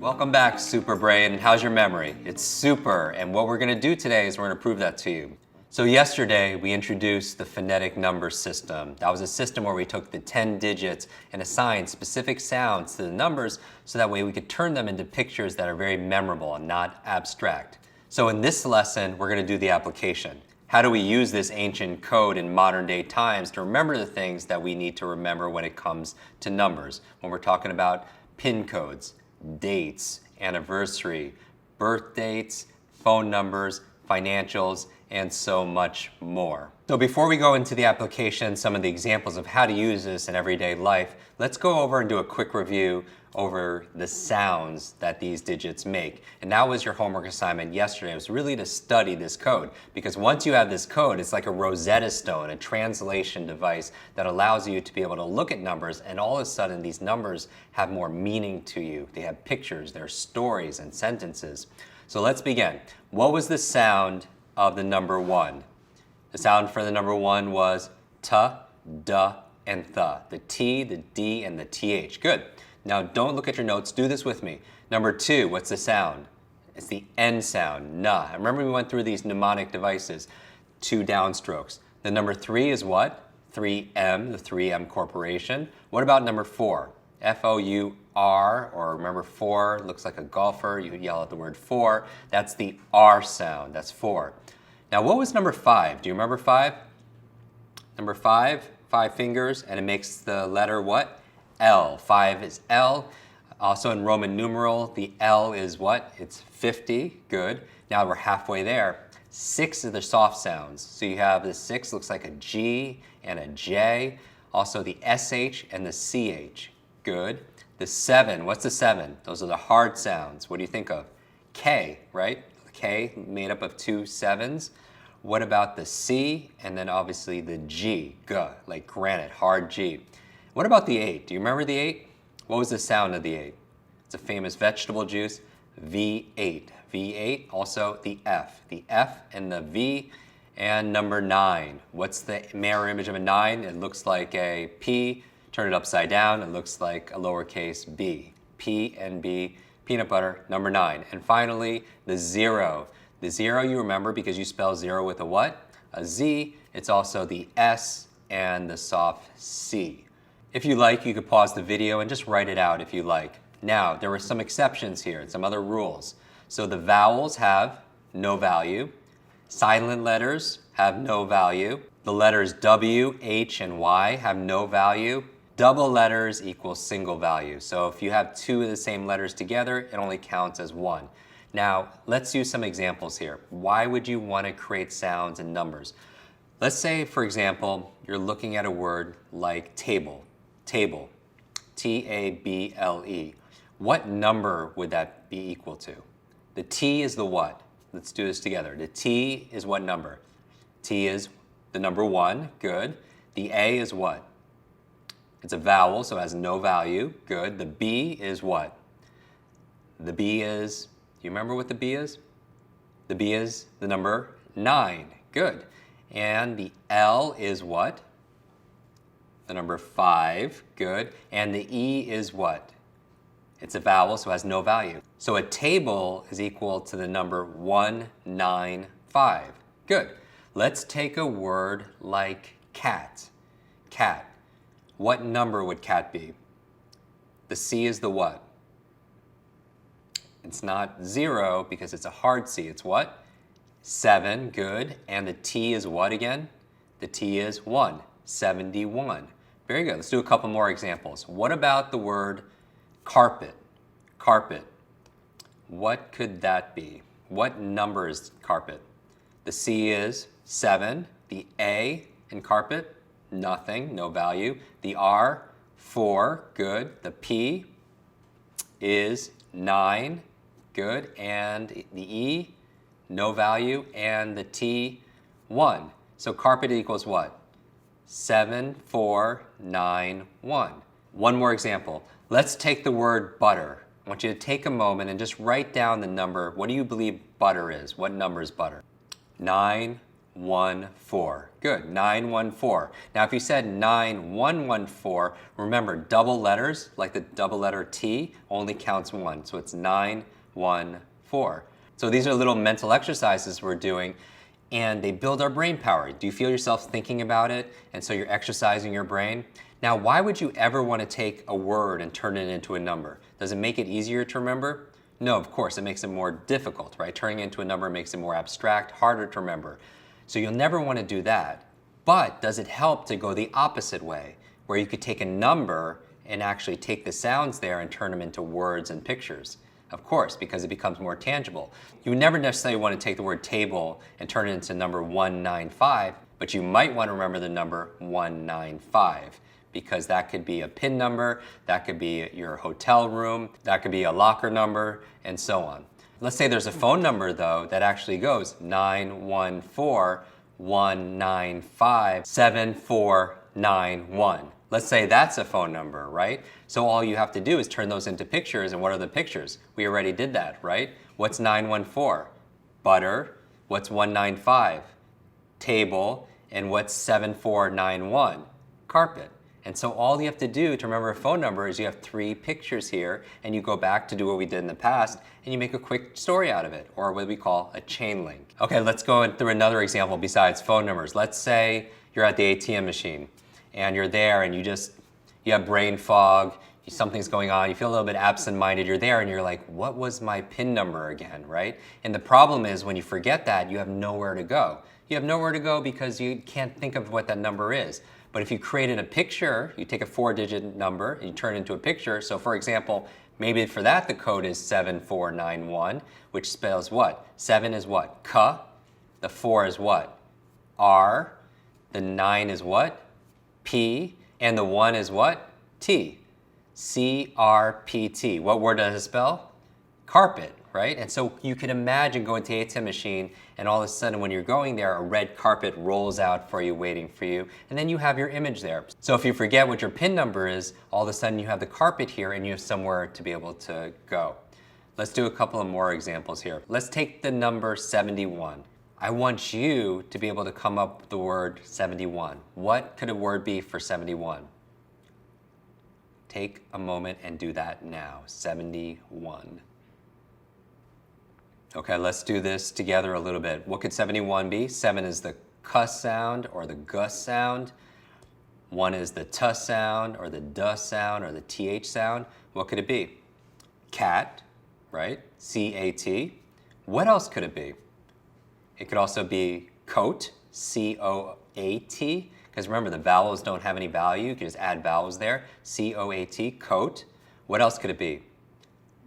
Welcome back, Super Brain. How's your memory? It's super, and what we're going to do today is we're going to prove that to you. So yesterday, we introduced the phonetic number system. That was a system where we took the 10 digits and assigned specific sounds to the numbers so that way we could turn them into pictures that are very memorable and not abstract. So in this lesson, we're going to do the application. How do we use this ancient code in modern day times to remember the things that we need to remember when it comes to numbers? When we're talking about PIN codes, dates, anniversary, birth dates, phone numbers, financials, and so much more. So before we go into the application, some of the examples of how to use this in everyday life, let's go over and do a quick review over the sounds that these digits make. And that was your homework assignment yesterday. It was really to study this code, because once you have this code, it's like a Rosetta Stone, a translation device that allows you to be able to look at numbers, and all of a sudden these numbers have more meaning to you. They have pictures, they're stories and sentences. So let's begin. What was the sound of the number 1? The sound for the number 1 was t, d, and th. The T, the D, and the TH. Good. Now don't look at your notes, do this with me. Number 2, what's the sound? It's the N sound, na. Remember we went through these mnemonic devices, 2 downstrokes. The number 3 is what? 3M, the 3M Corporation. What about number 4? F-O-U-R, or remember 4 looks like a golfer, you yell out the word 4. That's the R sound, that's 4. Now what was number 5? Do you remember 5? Number 5 fingers, and it makes the letter what? L. 5 is L. Also in Roman numeral, the L is what? It's 50. Good. Now we're halfway there. 6 are the soft sounds. So you have the 6 looks like a G and a J. Also the SH and the CH. Good. The 7, what's the 7? Those are the hard sounds. What do you think of? K, right? K made up of 2 7s. What about the C? And then obviously the G, G, like granite, hard G. What about the 8? Do you remember the 8? What was the sound of the 8? It's a famous vegetable juice, V8. V8, also the F. The F and the V, and number 9. What's the mirror image of a 9? It looks like a P. Turn it upside down, it looks like a lowercase b. P and B, peanut butter, number 9. And finally, the 0. The 0 you remember because you spell 0 with a what? A Z. It's also the S and the soft C. If you like, you could pause the video and just write it out if you like. Now, there were some exceptions here and some other rules. So the vowels have no value. Silent letters have no value. The letters W, H, and Y have no value. Double letters equals single value. So if you have 2 of the same letters together, it only counts as 1. Now, let's use some examples here. Why would you want to create sounds and numbers? Let's say, for example, you're looking at a word like table. Table, T-A-B-L-E. What number would that be equal to? The T is the what? Let's do this together. The T is what number? T is the number 1, good. The A is what? It's a vowel, so it has no value, good. The B is what? The B is, do you remember what the B is? The B is the number 9, good. And the L is what? The number 5, good. And the E is what? It's a vowel, so it has no value. So a table is equal to the number 195. Good. Let's take a word like cat. Cat. What number would cat be? The C is the what? It's not 0 because it's a hard C. It's what? 7, good. And the T is what again? The T is 1, 71. Very good. Let's do a couple more examples. What about the word carpet? Carpet. What could that be? What number is carpet? The C is 7. The A in carpet, nothing, no value. The R, 4, good. The P is 9, good. And the E, no value. And the T, 1. So carpet equals what? 7, 4, 9, 1. One more example. Let's take the word butter. I want you to take a moment and just write down the number. What do you believe butter is? What number is butter? 9, 1, 4. Good, 914. Now if you said 9114, remember double letters, like the double letter T, only counts one. So it's 914. So these are little mental exercises we're doing, and they build our brain power. Do you feel yourself thinking about it? And so you're exercising your brain. Now, why would you ever want to take a word and turn it into a number? Does it make it easier to remember? No, of course, it makes it more difficult, right? Turning it into a number makes it more abstract, harder to remember. So you'll never want to do that. But does it help to go the opposite way, where you could take a number and actually take the sounds there and turn them into words and pictures? Of course, because it becomes more tangible. You would never necessarily want to take the word table and turn it into number 195, but you might want to remember the number 195, because that could be a PIN number, that could be your hotel room, that could be a locker number, and so on. Let's say there's a phone number, though, that actually goes 914-195-7491. Let's say that's a phone number, right? So all you have to do is turn those into pictures, and what are the pictures? We already did that, right? What's 914? Butter. What's 195? Table. And what's 7491? Carpet. And so all you have to do to remember a phone number is you have 3 pictures here, and you go back to do what we did in the past, and you make a quick story out of it, or what we call a chain link. Okay, let's go through another example besides phone numbers. Let's say you're at the ATM machine, and you're there, and you have brain fog, something's going on, you feel a little bit absent-minded, you're there, and you're like, what was my PIN number again, right? And the problem is when you forget that, you have nowhere to go. You have nowhere to go because you can't think of what that number is. But if you created a picture, you take a 4-digit number and you turn it into a picture. So for example, maybe for that the code is 7491, which spells what? 7 is what? K. The 4 is what? R. The 9 is what? P. And the 1 is what? T. C-R-P-T. What word does it spell? Carpet, right? And so you can imagine going to the ATM machine, and all of a sudden when you're going there, a red carpet rolls out for you, waiting for you, and then you have your image there. So if you forget what your PIN number is, all of a sudden you have the carpet here and you have somewhere to be able to go. Let's do a couple of more examples here. Let's take the number 71. I want you to be able to come up with the word 71. What could a word be for 71? Take a moment and do that now. 71. Okay, let's do this together a little bit. What could 71 be? 7 is the K sound or the G sound. 1 is the T sound or the D sound or the TH sound. What could it be? Cat, right? C-A-T. What else could it be? It could also be coat, C-O-A-T. Because remember, the vowels don't have any value. You can just add vowels there. C-O-A-T, coat. What else could it be?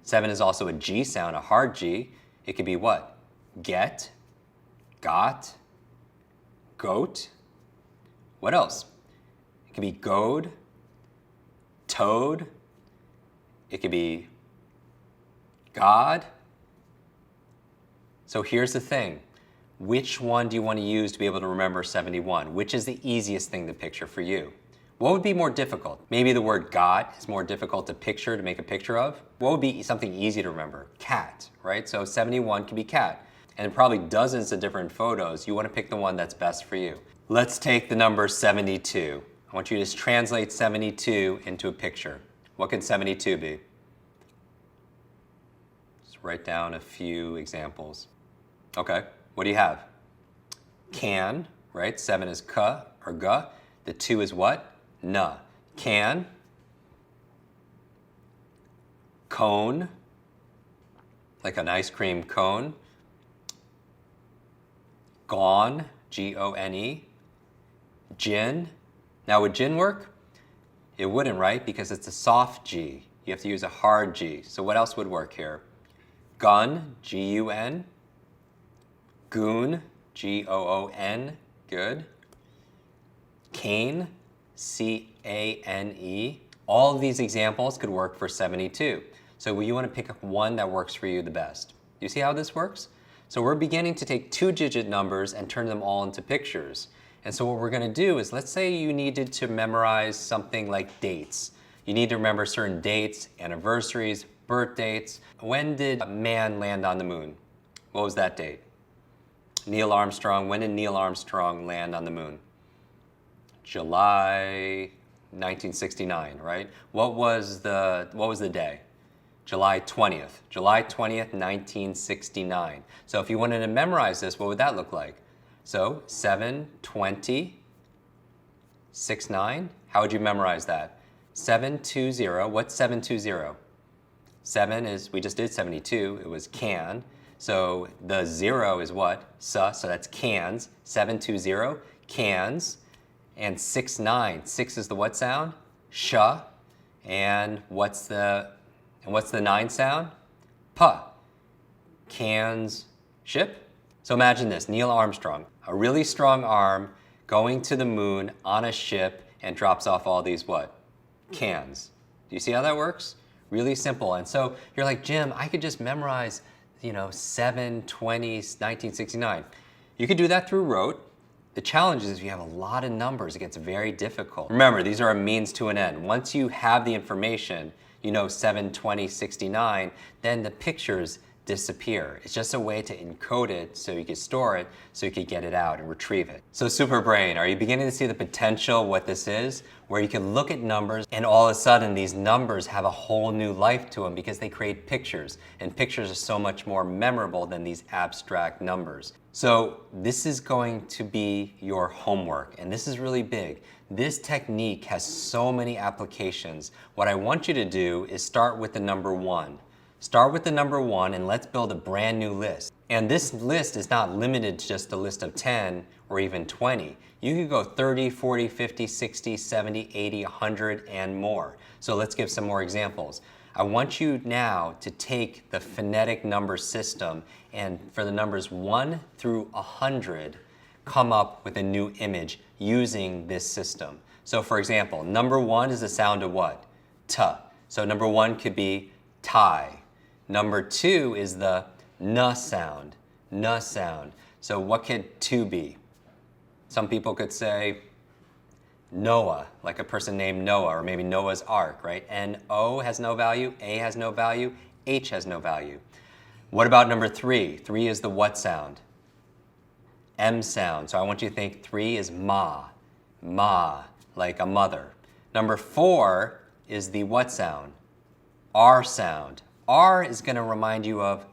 7 is also a G sound, a hard G. It could be what? Get, got, goat. What else? It could be goad, toad. It could be God. So here's the thing. Which one do you want to use to be able to remember 71? Which is the easiest thing to picture for you? What would be more difficult? Maybe the word got is more difficult to picture, to make a picture of. What would be something easy to remember? Cat, right? So 71 can be cat. And probably dozens of different photos. You want to pick the one that's best for you. Let's take the number 72. I want you to just translate 72 into a picture. What can 72 be? Just write down a few examples. Okay, what do you have? Can, right? 7 is K or G. The 2 is what? N. Can. Cone, like an ice cream cone. Gone, G-O-N-E. Gin. Now would gin work? It wouldn't, right? Because it's a soft G. You have to use a hard G. So what else would work here? Gun, G-U-N. Goon, G-O-O-N. Good. Cane, C-A-N-E. All of these examples could work for 72. So you want to pick up one that works for you the best. You see how this works? So we're beginning to take 2-digit numbers and turn them all into pictures. And so what we're going to do is, let's say you needed to memorize something like dates. You need to remember certain dates, anniversaries, birth dates. When did man land on the moon? What was that date? Neil Armstrong. When did Neil Armstrong land on the moon? July 1969, right? What was the day? July 20th. July 20th, 1969. So if you wanted to memorize this, what would that look like? So 720 69. How would you memorize that? 720. What's 720? 7 is, we just did 72. It was can. So the 0 is what? So that's cans. 720, cans. And 69. 6 is the what sound? Sh. And what's the 9 sound? Puh. Cans ship. So imagine this, Neil Armstrong, a really strong arm going to the moon on a ship and drops off all these what? Cans. Do you see how that works? Really simple. And so you're like, Jim, I could just memorize, 720 1969. You could do that through rote. The challenge is if you have a lot of numbers, it gets very difficult. Remember, these are a means to an end. Once you have the information, 720 69, then the pictures disappear. It's just a way to encode it so you can store it, so you can get it out and retrieve it. So Superbrain, are you beginning to see the potential of what this is? Where you can look at numbers and all of a sudden these numbers have a whole new life to them because they create pictures, and pictures are so much more memorable than these abstract numbers. So this is going to be your homework, and this is really big. This technique has so many applications. What I want you to do is start with the number 1. Start with the number 1 and let's build a brand new list. And this list is not limited to just a list of 10 or even 20. You could go 30, 40, 50, 60, 70, 80, 100 and more. So let's give some more examples. I want you now to take the phonetic number system and for the numbers 1 through 100, come up with a new image using this system. So for example, number 1 is the sound of what? T. So number 1 could be tie. Number 2 is the n sound, n sound. So what could 2 be? Some people could say Noah, like a person named Noah, or maybe Noah's Ark, right? N-O has no value, A has no value, H has no value. What about number 3? 3 is the what sound? M sound. So I want you to think 3 is ma, ma, like a mother. Number 4 is the what sound? R sound. R is going to remind you of,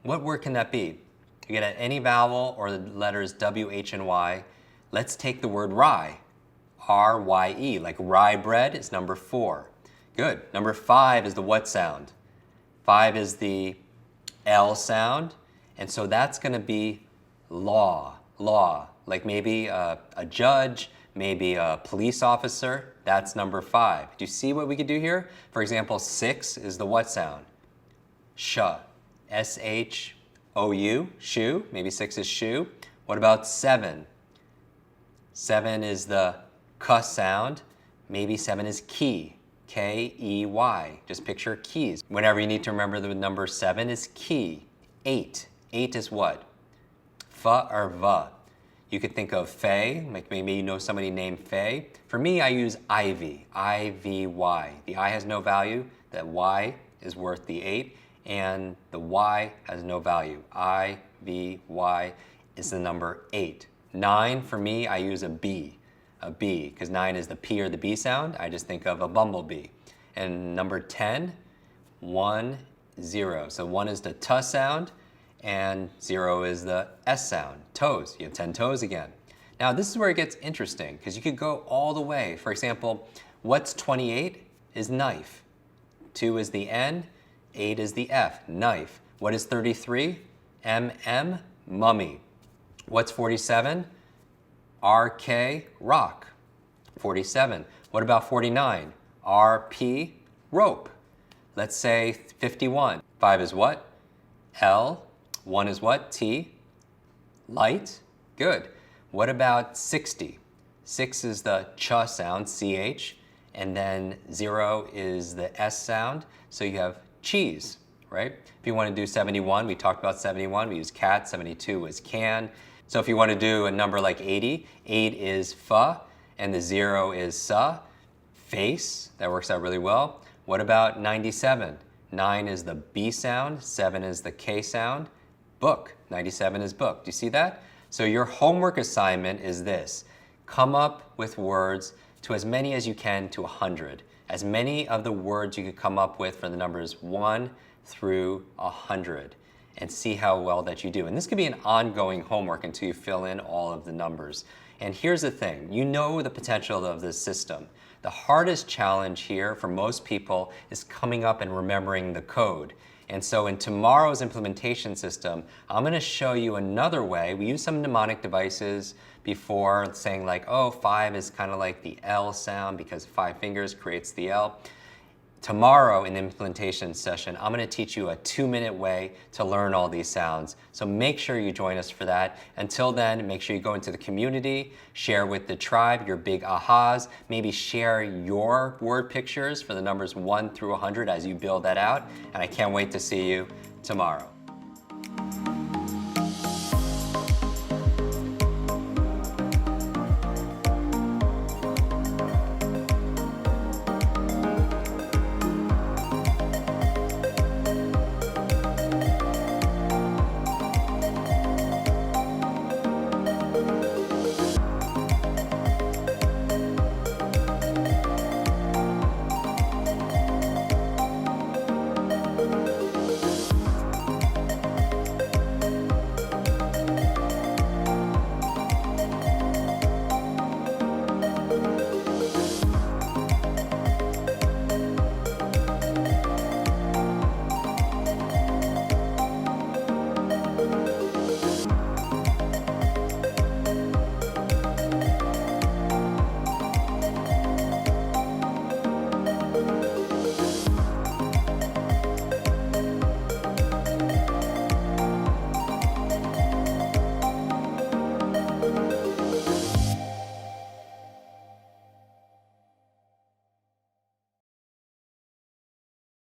what word can that be? You get at any vowel or the letters W, H, and Y. Let's take the word rye. R-Y-E, like rye bread is number 4. Good. Number 5 is the what sound? 5 is the L sound. And so that's going to be law, law. Like maybe a judge, maybe a police officer. That's number 5. Do you see what we could do here? For example, 6 is the what sound? Sh. S-H-O-U, shoe. Maybe 6 is shoe. What about 7? 7 is the k sound. Maybe 7 is key. K-E-Y. Just picture keys. Whenever you need to remember the number 7 is key. 8. 8 is what? F or V. You could think of Faye, like maybe you know somebody named Faye. For me, I use Ivy, I-V-Y. The I has no value, that Y is worth the 8, and the Y has no value. I-V-Y is the number 8. 9, for me, I use a B, because 9 is the P or the B sound. I just think of a bumblebee. And number 10, 1, 0. So 1 is the T sound, and 0 is the S sound, toes. You have 10 toes again. Now this is where it gets interesting, because you could go all the way. For example, what's 28 is knife. 2 is the N, 8 is the F, knife. What is 33? M-M, mummy. What's 47? R-K, rock. 47. What about 49? R-P, rope. Let's say 51. 5 is what? L. 1 is what? T. Light. Good. What about 60? 6 is the ch sound, CH, and then 0 is the S sound, so you have cheese, right? If you want to do 71, we talked about 71, we use cat, 72 is can. So if you want to do a number like 80, 8 is fa, and the 0 is sa. Face, that works out really well. What about 97? 9 is the B sound, 7 is the K sound. Book, 97 is book. Do you see that? So your homework assignment is this. come up with words to as many as you can to 100. As many of the words you could come up with for the numbers 1 through 100, and see how well that you do. And this could be an ongoing homework until you fill in all of the numbers. And here's the thing, you know the potential of this system. The hardest challenge here for most people is coming up and remembering the code. And so in tomorrow's implementation system, I'm going to show you another way. We use some mnemonic devices before, saying like, oh, 5 is kind of like the L sound because 5 fingers creates the L. Tomorrow in the implementation session, I'm going to teach you a 2-minute way to learn all these sounds. So make sure you join us for that. Until then, make sure you go into the community, share with the tribe your big ahas, maybe share your word pictures for the numbers 1 through 100 as you build that out. And I can't wait to see you tomorrow.